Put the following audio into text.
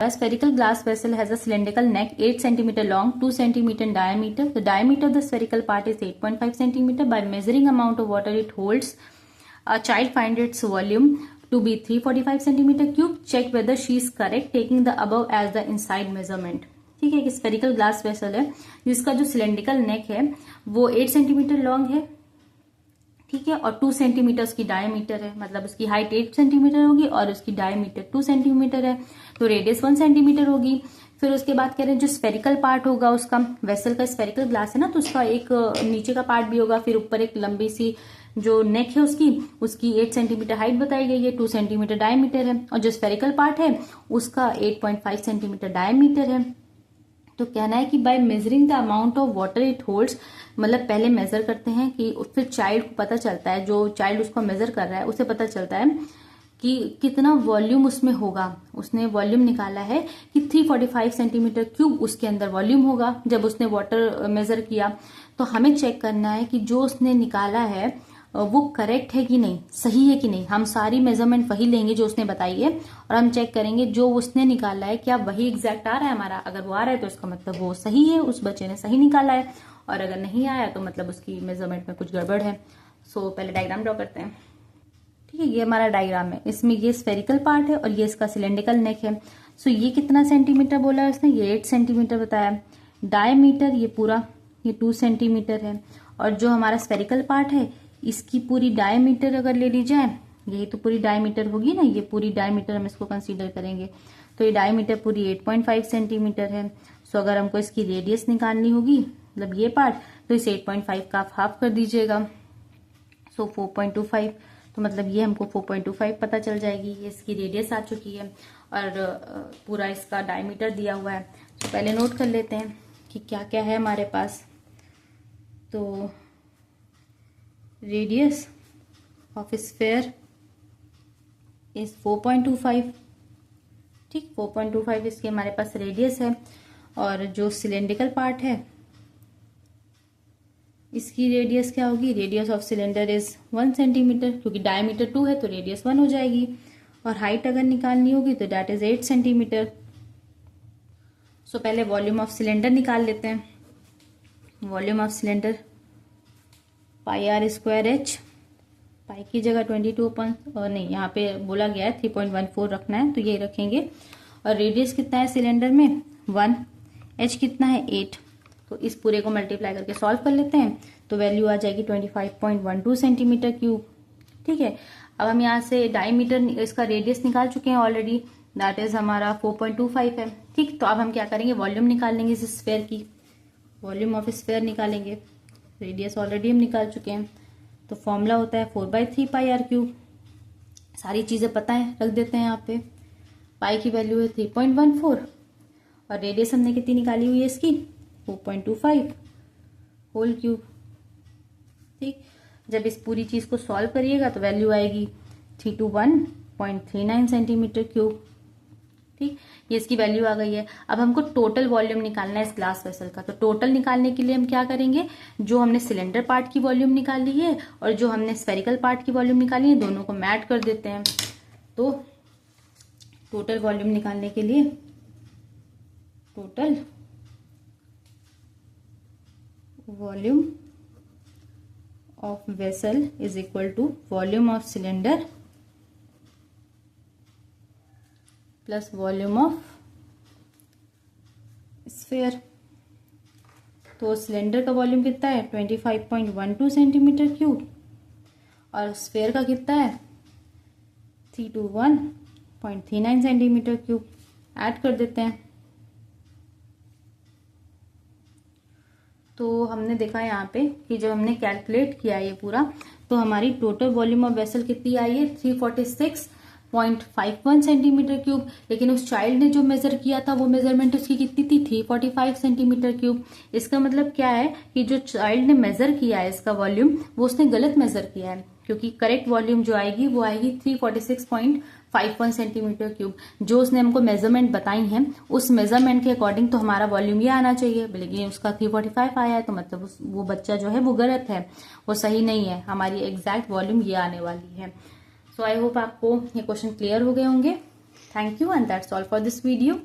A spherical glass vessel has a cylindrical neck 8 cm long, 2 cm in diameter. The diameter of the spherical part is 8.5 cm. By measuring amount of water it holds, a child finds its volume to be 345 cm cube. Check whether she is correct taking the above as the inside measurement. ठीक है, कि spherical glass vessel है जिसका जो cylindrical neck है वो 8 centimetre long है, ठीक है, और 2 सेंटीमीटर उसकी डायमीटर है, मतलब उसकी हाइट 8 सेंटीमीटर होगी और उसकी डायमीटर 2 सेंटीमीटर है, तो रेडियस 1 सेंटीमीटर होगी। फिर उसके बाद कह रहे हैं जो स्फेरिकल पार्ट होगा उसका, वेसल का स्फेरिकल ग्लास है ना, तो उसका एक नीचे का पार्ट भी होगा, फिर ऊपर एक लंबी सी जो नेक है उसकी 8 सेंटीमीटर हाइट बताई गई है, 2 सेंटीमीटर डायमीटर है, और जो स्फेरिकल पार्ट है उसका 8.5 सेंटीमीटर डायमीटर है। तो कहना है कि by measuring the amount of water it holds, मतलब पहले मेजर करते हैं कि फिर चाइल्ड को पता चलता है, जो चाइल्ड उसको मेजर कर रहा है उसे पता चलता है कि कितना वॉल्यूम उसमें होगा। उसने वॉल्यूम निकाला है कि 345 सेंटीमीटर क्यूब उसके अंदर वॉल्यूम होगा जब उसने वाटर मेजर किया। तो हमें चेक करना है कि जो उसने निकाला है वो करेक्ट है कि नहीं, सही है कि नहीं। हम सारी मेजरमेंट वही लेंगे जो उसने बताई है और हम चेक करेंगे जो उसने निकाला है क्या वही एग्जैक्ट आ रहा है हमारा। अगर वो आ रहा है तो इसका मतलब वो सही है, उस बच्चे ने सही निकाला है, और अगर नहीं आया तो मतलब उसकी मेजरमेंट में कुछ गड़बड़ है। सो पहले डायग्राम ड्रॉ करते हैं। ठीक है, ये हमारा डायग्राम है, इसमें ये स्फेरिकल पार्ट है और ये इसका सिलेंड्रिकल नेक है। सो ये कितना सेंटीमीटर बोला है उसने, ये 8 सेंटीमीटर बताया। डायमीटर ये पूरा ये 2 सेंटीमीटर है, और जो हमारा स्फेरिकल पार्ट है इसकी पूरी डायमीटर अगर ले ली जाए, यही तो पूरी डायमीटर होगी ना, ये पूरी डायमीटर हम इसको कंसीडर करेंगे, तो ये डायमीटर पूरी 8.5 सेंटीमीटर है। सो अगर हमको इसकी रेडियस निकालनी होगी, मतलब ये पार्ट, तो इस 8.5 का आप हाफ कर दीजिएगा, सो 4.25, तो मतलब ये हमको 4.25 पता चल जाएगी। ये इसकी रेडियस आ चुकी है और पूरा इसका डायमीटर दिया हुआ है। तो पहले नोट कर लेते हैं कि क्या क्या है हमारे पास। तो रेडियस ऑफ स्फेयर इज 4.25, ठीक, 4.25 इसकी हमारे पास रेडियस है। और जो सिलेंड्रिकल पार्ट है इसकी रेडियस क्या होगी, radius of cylinder is 1 centimetre, क्योंकि डायमीटर 2 है तो रेडियस 1 हो जाएगी। और हाइट अगर निकालनी होगी तो दैट इज 8 सेंटीमीटर। सो पहले वॉल्यूम ऑफ सिलेंडर निकाल लेते हैं। Volume of cylinder pi r square h, pi की जगह 22 नहीं, यहाँ पे बोला गया है 3.14 रखना है तो ये रखेंगे। और रेडियस कितना है सिलेंडर में 1, एच कितना है 8, तो इस पूरे को मल्टीप्लाई करके सॉल्व कर लेते हैं तो वैल्यू आ जाएगी 25.12 सेंटीमीटर क्यूब। ठीक है, अब हम यहाँ से डायमीटर इसका रेडियस निकाल चुके हैं ऑलरेडी, दैट इज हमारा 4.25 है। ठीक, तो अब हम क्या करेंगे, वॉल्यूम निकालेंगे इस स्फेयर की, वॉल्यूम ऑफ स्फेयर निकालेंगे। रेडियस ऑलरेडी हम निकाल चुके हैं, तो फॉर्मूला होता है 4/3 पाई आर क्यूब। सारी चीजें पता है, रख देते हैं यहाँ पे। पाई की वैल्यू है 3.14 और रेडियस हमने कितनी निकाली हुई है इसकी 4.25 होल क्यूब। ठीक, जब इस पूरी चीज को सॉल्व करिएगा तो वैल्यू आएगी 321.39 सेंटीमीटर क्यूब। ठीक, ये इसकी वैल्यू आ गई है। अब हमको टोटल वॉल्यूम निकालना है इस ग्लास वेसल का, तो टोटल निकालने के लिए हम क्या करेंगे, जो हमने सिलेंडर पार्ट की वॉल्यूम निकाली है और जो हमने स्फेरिकल पार्ट की वॉल्यूम निकाली है दोनों को मैट कर देते हैं। तो टोटल वॉल्यूम निकालने के लिए total volume of vessel is equal to volume of cylinder plus volume of sphere. तो सिलेंडर का वॉल्यूम कितना है 25.12 सेंटीमीटर क्यूब और स्फेयर का कितना है 321.39 सेंटीमीटर क्यूब। ऐड कर देते हैं तो हमने देखा यहाँ पे कि जब हमने कैलकुलेट किया ये पूरा, तो हमारी टोटल वॉल्यूम ऑफ वेसल कितनी आई है 346.51 सेंटीमीटर क्यूब। लेकिन उस चाइल्ड ने जो मेजर किया था वो मेजरमेंट उसकी कितनी थी 345 सेंटीमीटर क्यूब। इसका मतलब क्या है कि जो चाइल्ड ने मेजर किया है इसका वॉल्यूम वो उसने गलत मेजर किया है, क्योंकि करेक्ट वॉल्यूम जो आएगी वो आएगी 346.51 सेंटीमीटर क्यूब। जो उसने हमको मेजरमेंट बताई है उस मेजरमेंट के अकॉर्डिंग तो हमारा वॉल्यूम ये आना चाहिए, लेकिन उसका 345 आया है, तो मतलब वो बच्चा जो है वो गलत है, वो सही नहीं है। हमारी एग्जैक्ट वॉल्यूम ये आने वाली है। सो आई होप आपको ये क्वेश्चन क्लियर हो गए होंगे। Thank you, and that's all for this video.